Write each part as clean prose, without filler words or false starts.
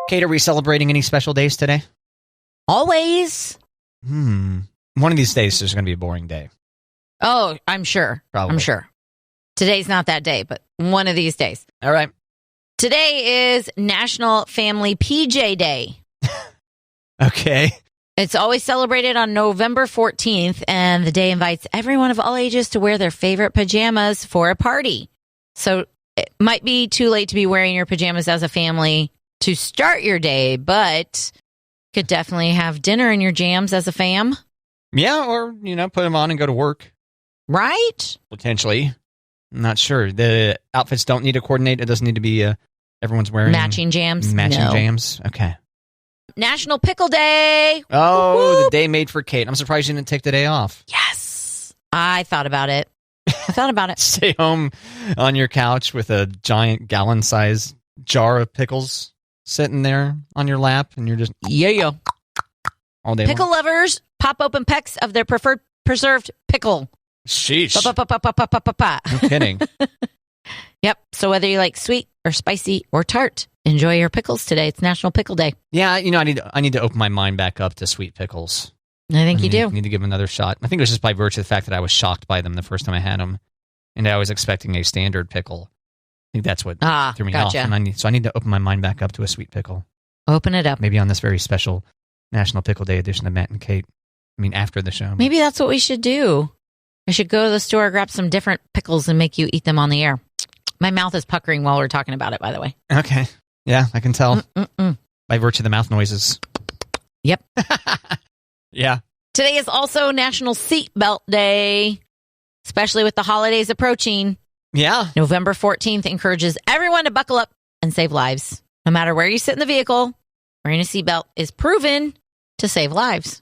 Kate, are we celebrating any special days today? Always. One of these days there's going to be a boring day. Oh, I'm sure. Probably. I'm sure. Today's not that day, but one of these days. All right. Today is National Family PJ Day. Okay. It's always celebrated on November 14th, and the day invites everyone of all ages to wear their favorite pajamas for a party. So it might be too late to be wearing your pajamas as a family to start your day, but could definitely have dinner in your jams as a fam. Yeah, or, put them on and go to work. Right? Potentially. I'm not sure. The outfits don't need to coordinate. It doesn't need to be everyone's wearing matching jams. Matching No. jams. Okay. National Pickle Day. Oh, Woo-hoo. The day made for Kate. I'm surprised you didn't take the day off. Yes. I thought about it. Stay home on your couch with a giant gallon-sized jar of pickles sitting there on your lap, and you're just Yeah. all day Pickle long. lovers pop open pecks of their preferred preserved pickle. Sheesh. Pa-pa-pa-pa-pa-pa-pa-pa. No kidding. Yep. So whether you like sweet or spicy or tart, enjoy your pickles today. It's National Pickle Day. Yeah, I need to open my mind back up to sweet pickles. I think you do. Need to give them another shot. I think it was just by virtue of the fact that I was shocked by them the first time I had them, and I was expecting a standard pickle. I think that's what threw me off. And I need to open my mind back up to a sweet pickle. Open it up. Maybe on this very special National Pickle Day edition of Matt and Kate. After the show. Maybe that's what we should do. I should go to the store, grab some different pickles, and make you eat them on the air. My mouth is puckering while we're talking about it, by the way. Okay. Yeah, I can tell. By virtue of the mouth noises. Yep. Yeah. Today is also National Seatbelt Day, especially with the holidays approaching. Yeah. November 14th encourages everyone to buckle up and save lives. No matter where you sit in the vehicle, wearing a seatbelt is proven to save lives.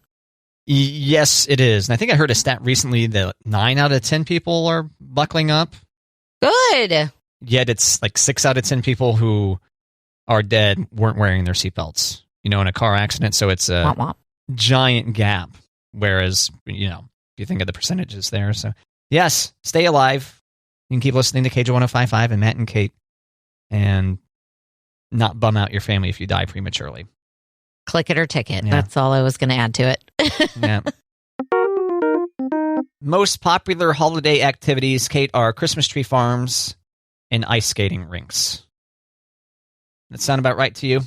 Yes, it is. And I think I heard a stat recently that 9 out of 10 people are buckling up. Good. Yet it's like 6 out of 10 people who are dead weren't wearing their seatbelts, in a car accident. So it's a giant gap. Whereas, if you think of the percentages there. So, yes, stay alive. You can keep listening to KJ1055 and Matt and Kate and not bum out your family if you die prematurely. Click it or ticket. Yeah. That's all I was going to add to it. Yeah. Most popular holiday activities, Kate, are Christmas tree farms and ice skating rinks. That sound about right to you?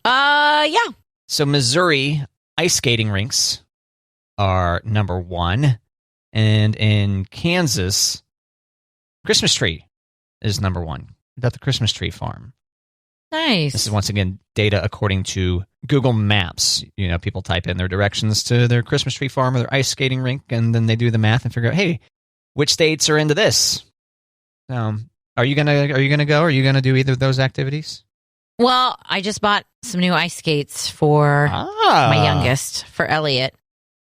Yeah. So Missouri, ice skating rinks are number 1. And in Kansas, Christmas tree is number 1. About the Christmas tree farm. Nice. This is once again data according to Google Maps. People type in their directions to their Christmas tree farm or their ice skating rink, and then they do the math and figure out, hey, which states are into this? Are you gonna go? Are you gonna do either of those activities? Well, I just bought some new ice skates for my youngest, for Elliot.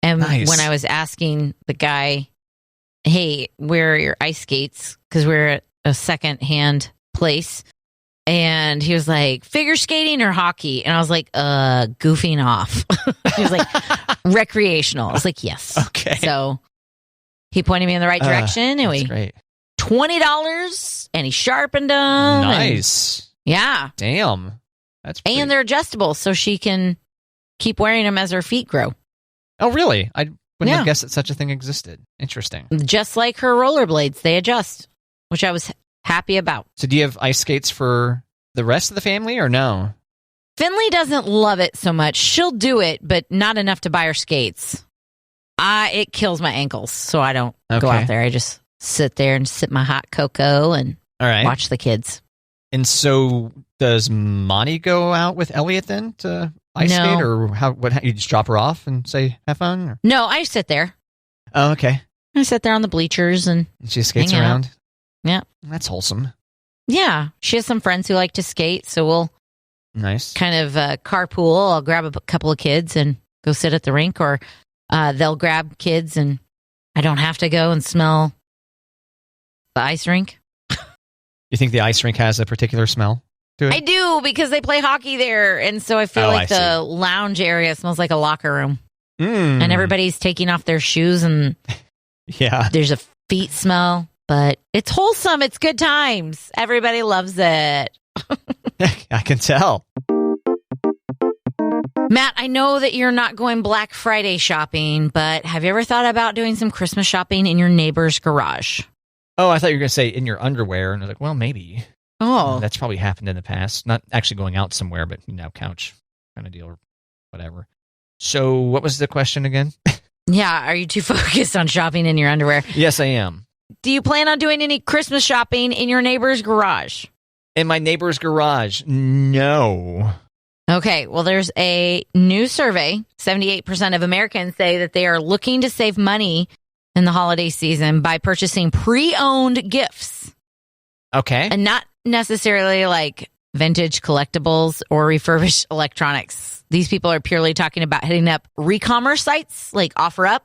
And when I was asking the guy, hey, where are your ice skates? Because we're at a second-hand place. And he was like, figure skating or hockey? And I was like, goofing off. He was like, recreational. I was like, yes. Okay. So he pointed me in the right direction. And great. $20 and he sharpened them. Nice. Yeah. Damn. That's pretty... And they're adjustable so she can keep wearing them as her feet grow. Oh, really? I wouldn't have guessed that such a thing existed. Interesting. Just like her rollerblades, they adjust, which I was happy about. So do you have ice skates for the rest of the family or no? Finley doesn't love it so much. She'll do it, but not enough to buy her skates. It kills my ankles, so I don't go out there. I just sit there and sip my hot cocoa and watch the kids. And so does Monty go out with Elliot then to ice skate? Or you just drop her off and say, have fun? Or? No, I sit there. Oh, okay. I sit there on the bleachers and she skates around? Yeah. That's wholesome. Yeah. She has some friends who like to skate, so we'll kind of carpool. I'll grab a couple of kids and go sit at the rink, or they'll grab kids and I don't have to go and smell the ice rink. You think the ice rink has a particular smell to it? I do, because they play hockey there, and so I feel like the lounge area smells like a locker room. And everybody's taking off their shoes and there's a feet smell. But it's wholesome. It's good times. Everybody loves it. I can tell. Matt, I know that you're not going Black Friday shopping, but have you ever thought about doing some Christmas shopping in your neighbor's garage? Oh, I thought you were going to say in your underwear. And I was like, well, maybe. Oh. That's probably happened in the past. Not actually going out somewhere, but, couch kind of deal or whatever. So what was the question again? Yeah, are you too focused on shopping in your underwear? Yes, I am. Do you plan on doing any Christmas shopping in your neighbor's garage? In my neighbor's garage? No. Okay, well, there's a new survey. 78% of Americans say that they are looking to save money in the holiday season by purchasing pre-owned gifts. Okay. And not necessarily like vintage collectibles or refurbished electronics. These people are purely talking about hitting up re-commerce sites like OfferUp,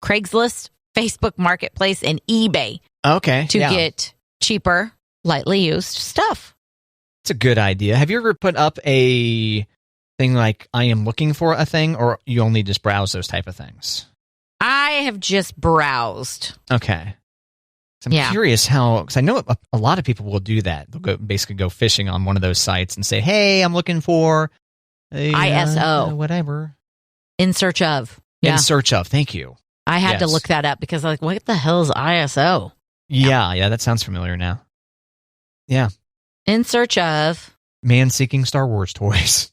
Craigslist, Facebook Marketplace, and eBay. Okay. To get cheaper, lightly used stuff. It's a good idea. Have you ever put up a thing like I am looking for a thing, or you only just browse those type of things? I have just browsed. Okay. So I'm curious because I know a lot of people will do that. They'll basically go fishing on one of those sites and say, hey, I'm looking for a, ISO. Whatever. In search of. Yeah. In search of. Thank you. I had to look that up because I was like, what the hell is ISO? Yeah, that sounds familiar now. Yeah. In search of. Man seeking Star Wars toys.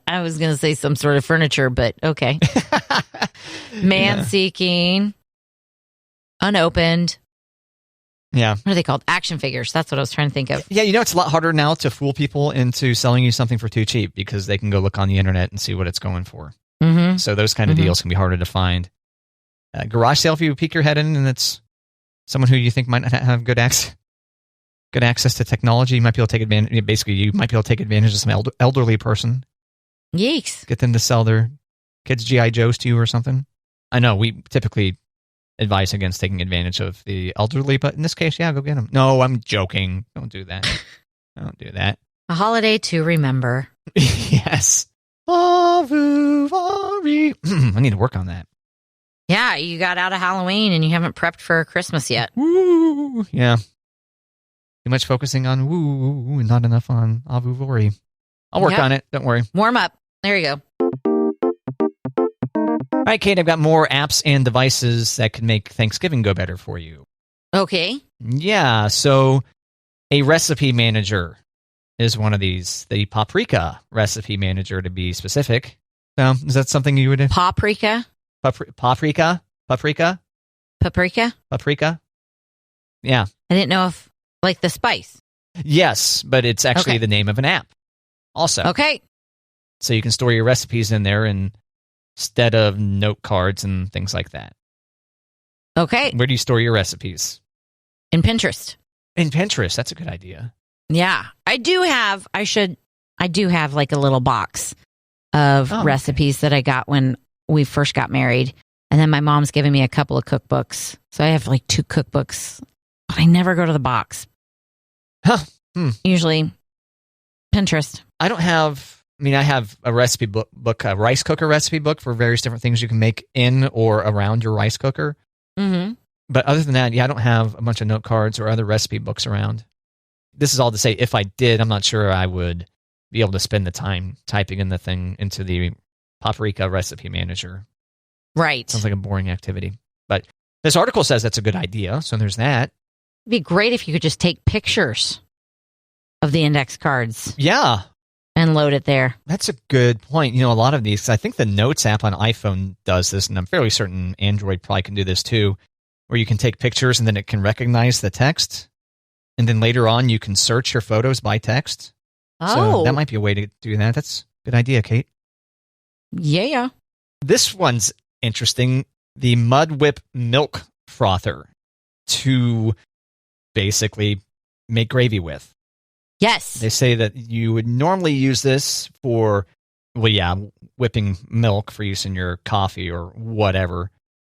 I was going to say some sort of furniture, but okay. Man seeking. Unopened. Yeah. What are they called? Action figures. That's what I was trying to think of. Yeah, it's a lot harder now to fool people into selling you something for too cheap because they can go look on the internet and see what it's going for. Mm-hmm. So those kind of deals can be harder to find. Garage sale, if you peek your head in and it's someone who you think might not have good access to technology, you might be able to take advantage. Basically, you might be able to take advantage of some elderly person. Yeeks. Get them to sell their kids' G.I. Joes to you or something. I know we typically advise against taking advantage of the elderly, but in this case, go get them. No, I'm joking. Don't do that. Don't do that. A holiday to remember. Yes. I need to work on that. Yeah, you got out of Halloween and you haven't prepped for Christmas yet. Woo. Yeah. Too much focusing on woo and not enough on avuvori. I'll work on it. Don't worry. Warm up. There you go. All right, Kate, I've got more apps and devices that can make Thanksgiving go better for you. Okay. Yeah, so a recipe manager is one of these. The Paprika recipe manager, to be specific. So, is that something you would... Paprika? Paprika? Yeah. I didn't know if, like the spice. Yes, but it's actually the name of an app also. Okay. So you can store your recipes in there instead of note cards and things like that. Okay. Where do you store your recipes? In Pinterest. In Pinterest. That's a good idea. Yeah. I do have like a little box of recipes that I got when we first got married. And then my mom's given me a couple of cookbooks. So I have like 2 cookbooks, but I never go to the box. Huh. Usually Pinterest. I have a recipe book, a rice cooker recipe book for various different things you can make in or around your rice cooker. Mm-hmm. But other than that, I don't have a bunch of note cards or other recipe books around. This is all to say, if I did, I'm not sure I would be able to spend the time typing in the thing into the Paprika recipe manager. Right. Sounds like a boring activity. But this article says that's a good idea, so there's that. It'd be great if you could just take pictures of the index cards. Yeah. And load it there. That's a good point. A lot of these, I think the Notes app on iPhone does this, and I'm fairly certain Android probably can do this too, where you can take pictures and then it can recognize the text. And then later on, you can search your photos by text. Oh. So that might be a way to do that. That's a good idea, Kate. Yeah. This one's interesting. The Mud Whip milk frother to basically make gravy with. Yes. They say that you would normally use this for, whipping milk for use in your coffee or whatever.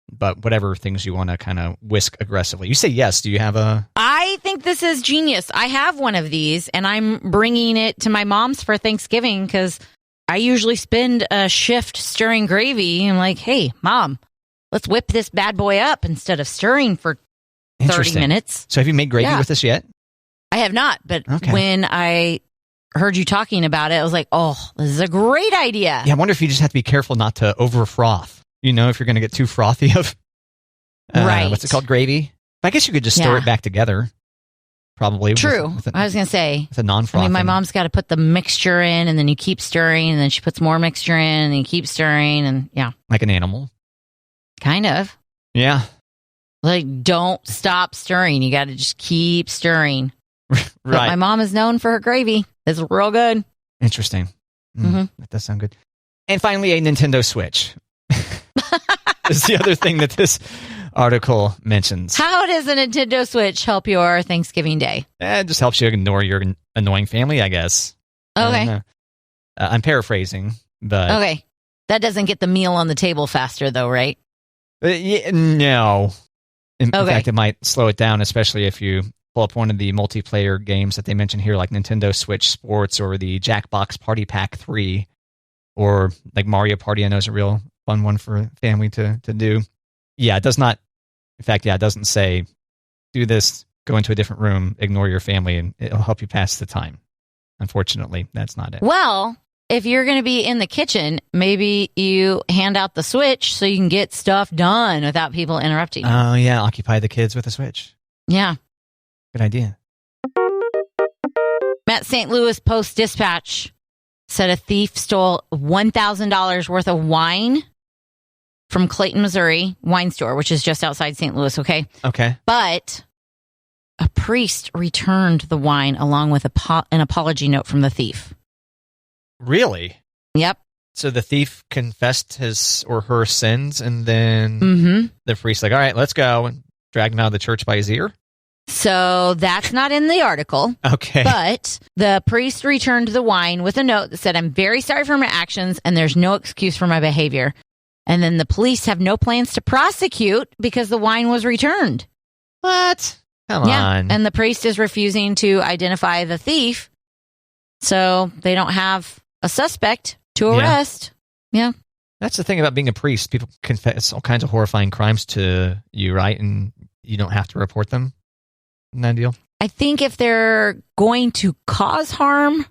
But whatever things you want to kind of whisk aggressively. You say yes. Do you have a... I think this is genius. I have one of these, and I'm bringing it to my mom's for Thanksgiving because I usually spend a shift stirring gravy. I'm like, hey, Mom, let's whip this bad boy up instead of stirring for 30 minutes. So have you made gravy with this yet? I have not, but when I heard you talking about it, I was like, oh, this is a great idea. Yeah, I wonder if you just have to be careful not to over froth. You know, if you're going to get too frothy of, right. What's it called, gravy? I guess you could just stir it back together. Probably. True. I was going to say. It's a non-frothing. I mean, my mom's got to put the mixture in, and then you keep stirring, and then she puts more mixture in, and you keep stirring, and yeah. Like an animal. Kind of. Yeah. Like, don't stop stirring. You got to just keep stirring. Right. But my mom is known for her gravy. It's real good. Interesting. That does sound good. And finally, a Nintendo Switch. Is the other thing that this article mentions. How does a Nintendo Switch help your Thanksgiving day? It just helps you ignore your annoying family, I guess. Okay. I'm paraphrasing, but... Okay. That doesn't get the meal on the table faster, though, right? No. In fact, it might slow it down, especially if you pull up one of the multiplayer games that they mention here, like Nintendo Switch Sports or the Jackbox Party Pack 3, or like Mario Party. I know is a real fun one for family to do. Yeah, it does not. In fact, it doesn't say, do this, go into a different room, ignore your family, and it'll help you pass the time. Unfortunately, that's not it. Well, if you're going to be in the kitchen, maybe you hand out the Switch so you can get stuff done without people interrupting you. Oh, yeah, occupy the kids with a Switch. Yeah. Good idea. At St. Louis Post-Dispatch said a thief stole $1,000 worth of wine from Clayton, Missouri wine store, which is just outside St. Louis, okay? Okay. But a priest returned the wine along with an apology note from the thief. Really? Yep. So the thief confessed his or her sins, and then the priest's like, all right, let's go, and dragged him out of the church by his ear? So that's not in the article. Okay. But the priest returned the wine with a note that said, I'm very sorry for my actions, and there's no excuse for my behavior. And then the police have no plans to prosecute because the wine was returned. What? Come on. And the priest is refusing to identify the thief, so they don't have a suspect to arrest. Yeah. That's the thing about being a priest. People confess all kinds of horrifying crimes to you, right? And you don't have to report them. Isn't that deal? I think if they're going to cause harm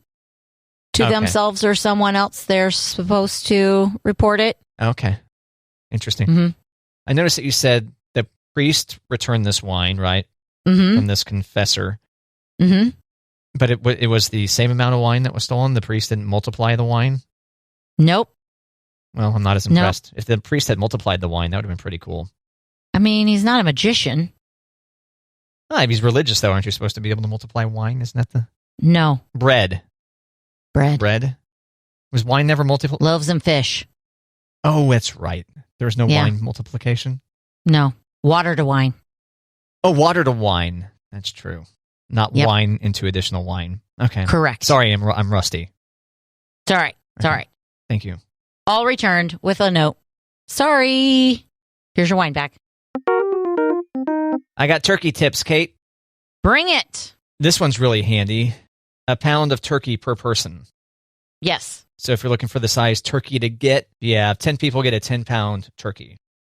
to themselves or someone else, they're supposed to report it. Okay. Interesting. I noticed that you said the priest returned this wine, right? From this confessor. But it was the same amount of wine that was stolen? The priest didn't multiply the wine? Nope. Well, I'm not as impressed. Nope. If the priest had multiplied the wine, that would have been pretty cool. I mean, he's not a magician. If he's religious, though, aren't you supposed to be able to multiply wine? Isn't that the... No. Bread. Was wine never multiplied? Loaves and fish. Oh, that's right. There was no wine multiplication? No. Water to wine. Oh, water to wine. That's true. Not wine into additional wine. Okay. Correct. Sorry, I'm rusty. It's all right. It's all right. Thank you. All returned with a note. Sorry. Here's your wine back. I got turkey tips, Kate. Bring it. This one's really handy. A pound of turkey per person. Yes. So if you're looking for the size turkey to get, 10 people get a 10-pound turkey.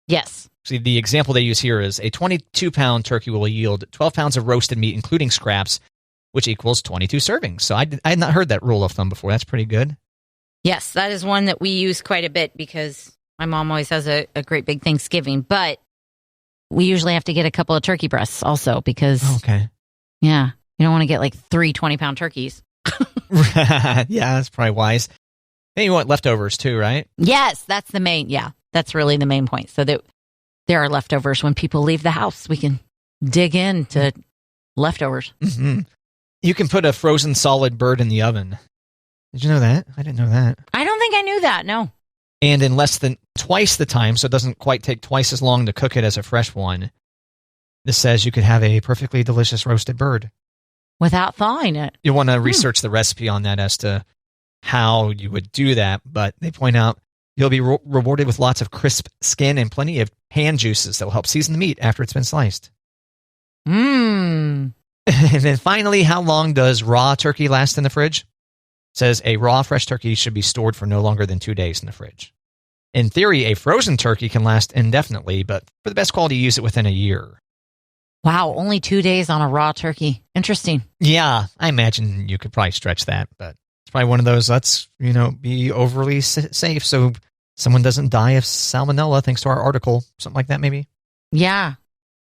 Yes. See, the example they use here is a 22-pound turkey will yield 12 pounds of roasted meat, including scraps, which equals 22 servings. So I had not heard that rule of thumb before. That's pretty good. Yes, that is one that we use quite a bit because my mom always has a great big Thanksgiving. But we usually have to get a couple of turkey breasts also because, you don't want to get like 3 20-pound turkeys. Yeah, that's probably wise. Then you want leftovers too, right? Yes, that's the main, that's really the main point. So that there are leftovers when people leave the house. We can dig into leftovers. You can put a frozen solid bird in the oven. Did you know that? I didn't know that. I don't think I knew that, no. And in less than twice the time, so it doesn't quite take twice as long to cook it as a fresh one. This says you could have a perfectly delicious roasted bird. Without thawing it. You'll want to research the recipe on that as to how you would do that, but they point out you'll be rewarded with lots of crisp skin and plenty of pan juices that will help season the meat after it's been sliced. And then finally, how long does raw turkey last in the fridge? It says a raw fresh turkey should be stored for no longer than 2 days in the fridge. In theory, a frozen turkey can last indefinitely, but for the best quality, use it within a year. Wow, only 2 days on a raw turkey. Interesting. Yeah, I imagine you could probably stretch that, but it's probably one of those, let's, be overly safe so someone doesn't die of salmonella thanks to our article. Something like that, maybe? Yeah.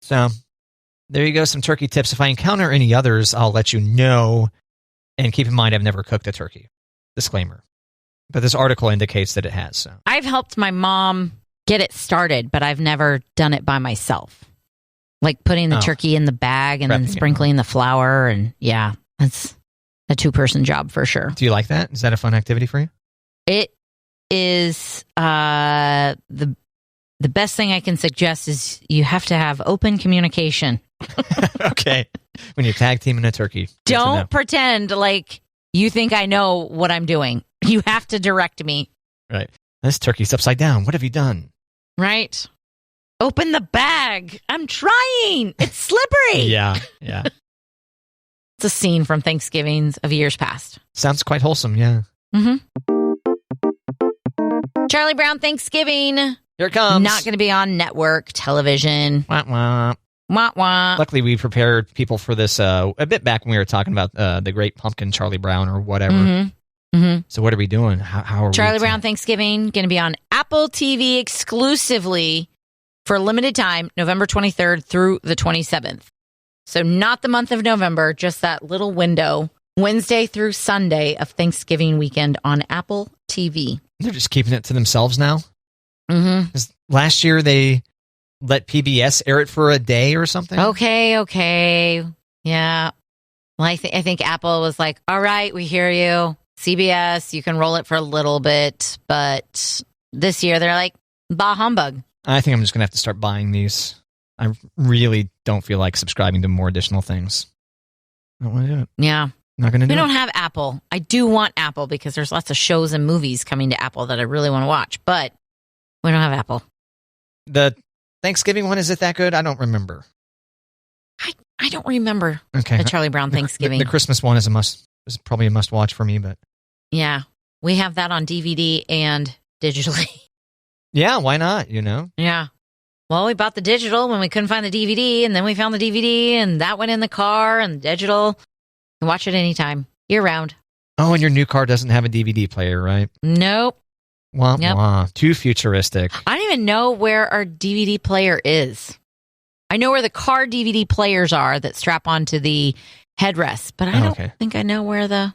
So, there you go, some turkey tips. If I encounter any others, I'll let you know. And keep in mind, I've never cooked a turkey. Disclaimer. But this article indicates that it has. So I've helped my mom get it started, but I've never done it by myself. Like putting the turkey in the bag and then sprinkling the flour. And yeah, that's a 2-person job for sure. Do you like that? Is that a fun activity for you? It is. The best thing I can suggest is you have to have open communication. Okay. When you tag team in a turkey. Don't pretend like you think I know what I'm doing. You have to direct me. Right. This turkey's upside down. What have you done? Right. Open the bag. I'm trying. It's slippery. Yeah. It's a scene from Thanksgivings of years past. Sounds quite wholesome, yeah. Mm-hmm. Charlie Brown Thanksgiving. Here it comes. Not going to be on network television. Wah, wah. Wah, wah. Luckily, we prepared people for this a bit back when we were talking about the Great Pumpkin, Charlie Brown, or whatever. Mm-hmm. Mm-hmm. So what are we doing? How are Charlie Brown Thanksgiving going to be on Apple TV exclusively for a limited time, November 23rd through the 27th. So not the month of November, just that little window, Wednesday through Sunday of Thanksgiving weekend on Apple TV. They're just keeping it to themselves now? Mm-hmm. Last year, they let PBS air it for a day or something? Okay. Yeah. Well, I think Apple was like, all right, we hear you. CBS, you can roll it for a little bit. But this year, they're like, bah humbug. I think I'm just going to have to start buying these. I really don't feel like subscribing to more additional things. I don't want to do it. Yeah. Not going to do it. We don't have Apple. I do want Apple because there's lots of shows and movies coming to Apple that I really want to watch. But we don't have Apple. The Thanksgiving one, is it that good? I don't remember. I don't remember the Charlie Brown Thanksgiving. The Christmas one is probably a must watch for me, but yeah, we have that on DVD and digitally. Yeah, why not? Yeah. Well, we bought the digital when we couldn't find the DVD, and then we found the DVD, and that went in the car, and the digital. You can watch it anytime, year round. Oh, and your new car doesn't have a DVD player, right? Nope. Wah, wah. Too futuristic. I don't even know where our DVD player is. I know where the car DVD players are that strap onto the headrest, but I don't think I know where the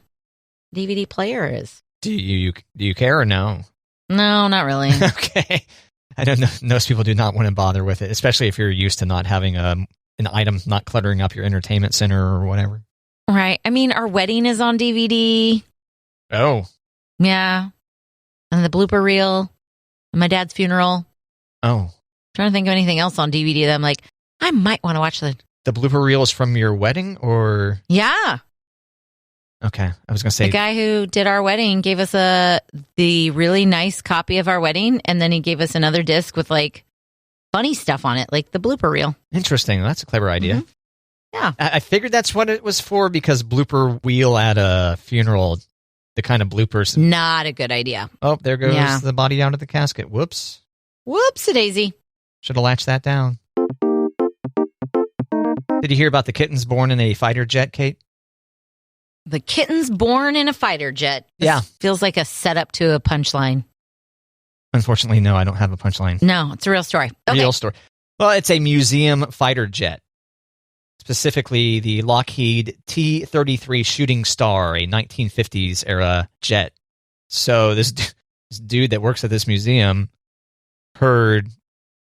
DVD player is. Do you care or no? No, not really. Okay. I don't know. Most people do not want to bother with it, especially if you're used to not having an item not cluttering up your entertainment center or whatever. Right. I mean, our wedding is on DVD. Oh. Yeah. And the blooper reel. And my dad's funeral. Oh. I'm trying to think of anything else on DVD that I'm like, I might want to watch the blooper reel is from your wedding, or? Yeah. Okay. I was going to say. The guy who did our wedding gave us the really nice copy of our wedding, and then he gave us another disc with like funny stuff on it, like the blooper reel. Interesting. That's a clever idea. Mm-hmm. Yeah. I figured that's what it was for, because blooper wheel at a funeral, the kind of bloopers. Not a good idea. Oh, there goes the body out of the casket. Whoops. Whoops-a-daisy. Should have latched that down. Did you hear about the kittens born in a fighter jet, Kate? The kittens born in a fighter jet. Yeah. Feels like a setup to a punchline. Unfortunately, no, I don't have a punchline. No, it's a real story. Okay. Real story. Well, it's a museum fighter jet. Specifically, the Lockheed T-33 Shooting Star, a 1950s era jet. So this dude that works at this museum heard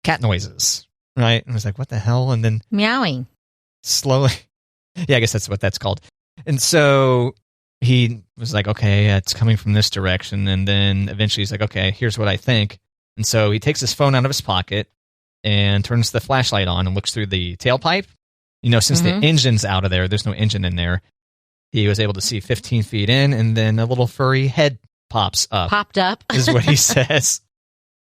cat noises, right? And was like, what the hell? And then meowing. Slowly. Yeah, I guess that's what that's called. And so he was like, okay, it's coming from this direction. And then eventually he's like, okay, here's what I think. And so he takes his phone out of his pocket and turns the flashlight on and looks through the tailpipe. Since the engine's out of there, there's no engine in there. He was able to see 15 feet in, and then a little furry head popped up, is what he says.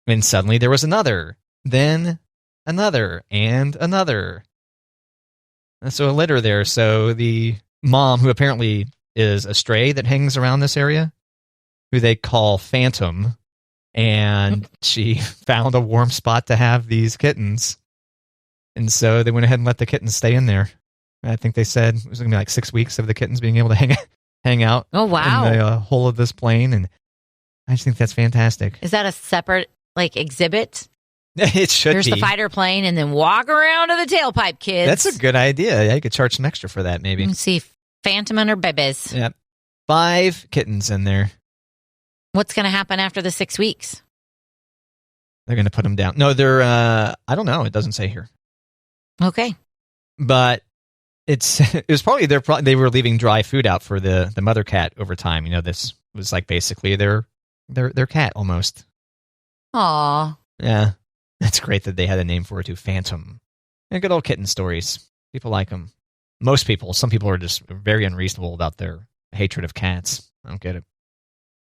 And suddenly there was another, then another, and another. And so a litter there. So the mom, who apparently is a stray that hangs around this area, who they call Phantom, and she found a warm spot to have these kittens. And so they went ahead and let the kittens stay in there. I think they said it was going to be like 6 weeks of the kittens being able to hang out. Oh, wow. In the whole of this plane. And I just think that's fantastic. Is that a separate exhibit? It should Here's be. the fighter plane, and then walk around to the tailpipe, kids. That's a good idea. Yeah, you could charge some extra for that, maybe. Let's see, Phantom and her babies. Yep. 5 kittens in there. What's going to happen after the 6 weeks? They're going to put them down. No, they're, I don't know. It doesn't say here. Okay. But it was probably, they were leaving dry food out for the mother cat over time. This was like basically their cat almost. Aw. Yeah. That's great that they had a name for it too, Phantom. And good old kitten stories. People like them. Most people. Some people are just very unreasonable about their hatred of cats. I don't get it.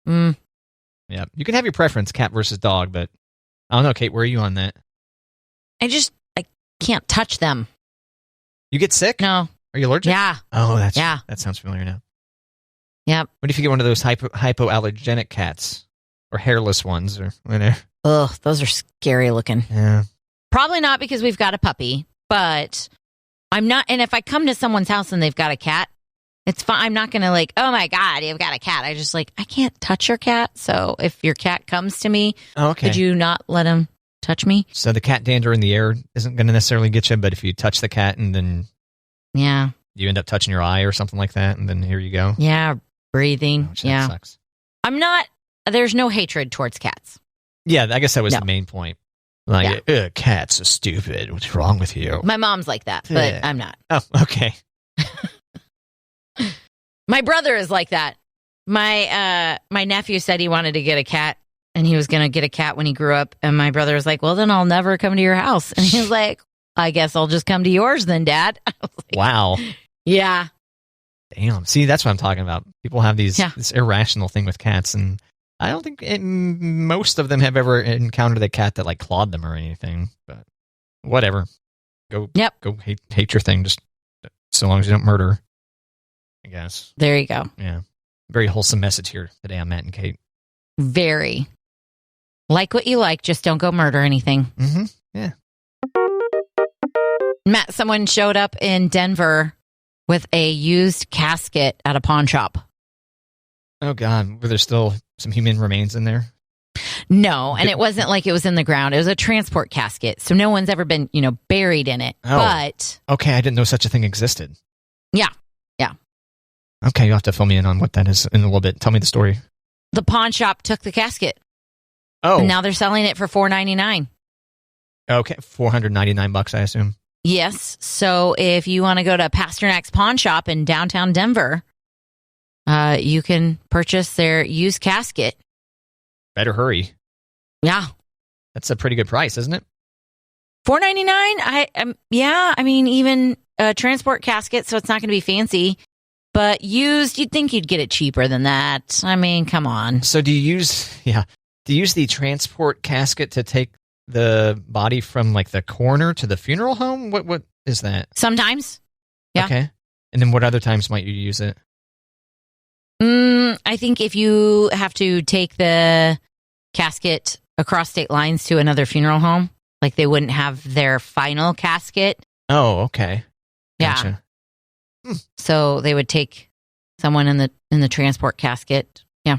Yeah. You can have your preference, cat versus dog, but I don't know, Kate, where are you on that? I can't touch them. You get sick? No. Are you allergic? Yeah. Oh, that sounds familiar now. Yep. What if you get one of those hypoallergenic cats? Or hairless ones or whatever? Ugh, those are scary looking. Yeah. Probably not because we've got a puppy, but I'm not. And if I come to someone's house and they've got a cat, it's fine. I'm not going to oh my God, you've got a cat. I just I can't touch your cat. So if your cat comes to me, could you not let him touch me? So the cat dander in the air isn't going to necessarily get you, but if you touch the cat and then you end up touching your eye or something like that, and then here you go. Yeah, breathing. That sucks. I'm not. There's no hatred towards cats. Yeah, I guess that was the main point. Cats are stupid. What's wrong with you? My mom's like that, but I'm not. Oh, okay. My brother is like that. My nephew said he wanted to get a cat, and he was going to get a cat when he grew up. And my brother was like, well, then I'll never come to your house. And he was like, I guess I'll just come to yours then, Dad. I was like, wow. Yeah. Damn. See, that's what I'm talking about. People have this irrational thing with cats, and I don't think most of them have ever encountered a cat that clawed them or anything. But whatever. Go hate your thing, just so long as you don't murder, I guess. There you go. Yeah. Very wholesome message here today on Matt and Kate. Very. Like what you like, just don't go murder anything. Mm-hmm. Yeah. Matt, someone showed up in Denver with a used casket at a pawn shop. Oh, God. Were there still some human remains in there? No, and it wasn't like it was in the ground. It was a transport casket, so no one's ever been, buried in it. Oh. But okay, I didn't know such a thing existed. Yeah. Okay, you'll have to fill me in on what that is in a little bit. Tell me the story. The pawn shop took the casket. Oh. And now they're selling it for $499. Okay, $499, I assume. Yes. So if you want to go to Pasternak's Pawn Shop in downtown Denver, you can purchase their used casket. Better hurry. Yeah. That's a pretty good price, isn't it? $499. I mean, even a transport casket, so it's not going to be fancy. But used, you'd think you'd get it cheaper than that. I mean, come on. So do you use the transport casket to take the body from the coroner to the funeral home? What is that? Sometimes. Yeah. Okay. And then what other times might you use it? I think if you have to take the casket across state lines to another funeral home, they wouldn't have their final casket. Oh, okay. Gotcha. Yeah. So they would take someone in the transport casket. Yeah.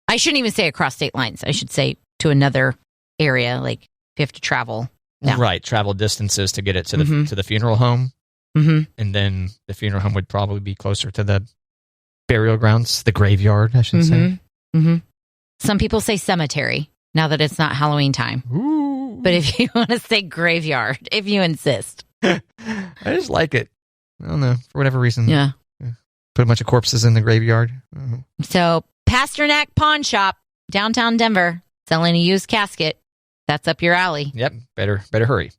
I shouldn't even say across state lines. I should say to another area, if you have to travel. Yeah. Right, travel distances to get it to the funeral home. Mm-hmm. And then the funeral home would probably be closer to the burial grounds, the graveyard, I should say. Mm-hmm. Some people say cemetery now that it's not Halloween time. Ooh. But if you want to say graveyard, if you insist. I just like it. I don't know, for whatever reason. Yeah. Put a bunch of corpses in the graveyard. So, Pasternak Pawn Shop, downtown Denver, selling a used casket. That's up your alley. Yep, better hurry.